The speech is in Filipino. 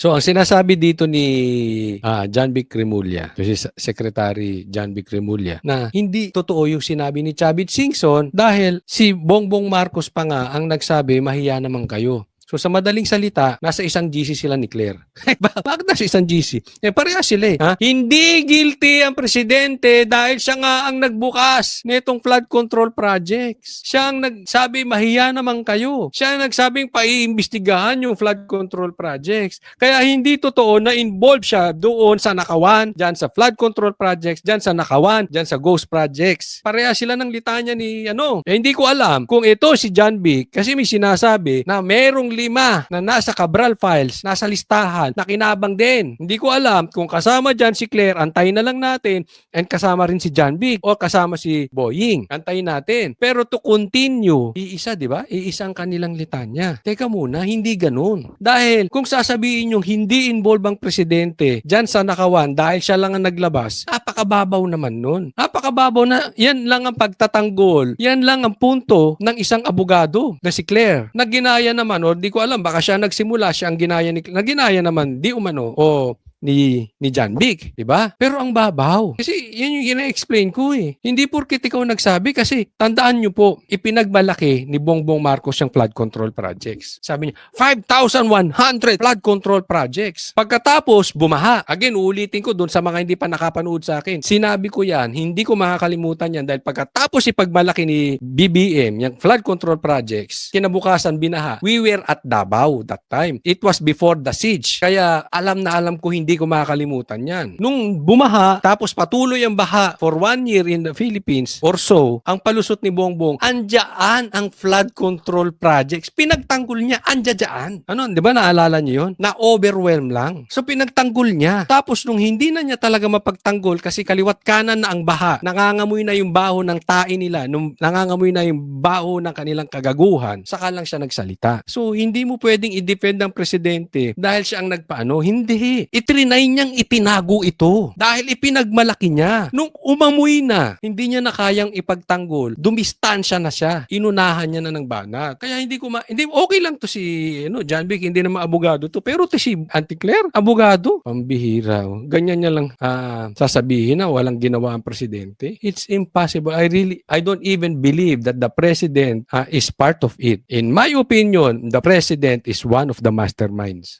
So ang sinasabi dito ni John Vic Remulla, si Secretary John Vic Remulla, na hindi totoo yung sinabi ni Chavit Singson dahil si Bongbong Marcos pa nga ang nagsabi, mahiya naman kayo. So sa madaling salita, nasa isang GC sila ni Claire. Bakit nasa isang GC? Parehas sila eh. Ha? Hindi guilty ang presidente dahil siya nga ang nagbukas nitong flood control projects. Siya ang nagsabi, mahiya naman kayo. Siya ang nagsabing paiimbestigahan yung flood control projects. Kaya hindi totoo na involved siya doon sa Nakawan, dyan sa flood control projects, dyan sa Nakawan, dyan sa ghost projects. Parehas sila ng litanya ni hindi ko alam kung ito si John Vic kasi may sinasabi na merong 5 na nasa Cabral files, nasa listahan, na kinabang din. Hindi ko alam kung kasama dyan si Claire, antayin na lang natin, and kasama rin si John Vic o kasama si Boying. Antayin natin. Pero to continue, iisa, di ba? Iisang kanilang litanya. Teka muna, hindi ganun. Dahil kung sasabihin yung hindi involved ang presidente dyan sa Nakawan dahil siya lang ang naglabas, napakababaw naman nun. Napakababaw na, yan lang ang pagtatanggol. Yan lang ang punto ng isang abogado na si Claire. Na ginaya naman, o di ko alam, baka siya nagsimula, siya ang ginaya ni Claire. Na ginaya naman, di umano, o ni John Vic, di ba? Pero ang babaw. Kasi yan yung ina-explain ko eh. Hindi porket ikaw nagsabi kasi tandaan nyo po, ipinagmalaki ni Bongbong Marcos yung flood control projects. Sabi niya, 5,100 flood control projects. Pagkatapos, bumaha. Again, uulitin ko doon sa mga hindi pa nakapanood sa akin. Sinabi ko yan, hindi ko makakalimutan yan dahil pagkatapos ipagmalaki ni BBM, yung flood control projects, kinabukasan binaha. We were at Davao that time. It was before the siege. Kaya alam na alam ko hindi ko makakalimutan yan. Nung bumaha, tapos patuloy ang baha for 1 year in the Philippines or so, ang palusot ni Bongbong, andyan ang flood control projects. Pinagtanggol niya, andyan. Ano, di ba naalala niyo yun? Na-overwhelm lang. So pinagtanggol niya. Tapos nung hindi na niya talaga mapagtanggol kasi kaliwat kanan na ang baha, nangangamoy na yung baho ng tae nila, nangangamoy na yung baho ng kanilang kagaguhan, saka lang siya nagsalita. So hindi mo pwedeng i-defend ang presidente dahil siya ang nagpaano. Hindi. Itrinay niyang itinago ito dahil ipinagmalaki niya. Nung umamoy na, hindi niya na kayang ipagtanggol, dumistansya na siya. Inunahan niya na ng banat. Kaya hindi okay lang to si John Vic, hindi naman abogado to. Pero to si Auntie Claire, abogado. Pambihira. Ganyan niya lang sasabihin na walang ginawa ang presidente. It's impossible. I don't even believe that the president is part of it. In my opinion, the president is one of the masterminds.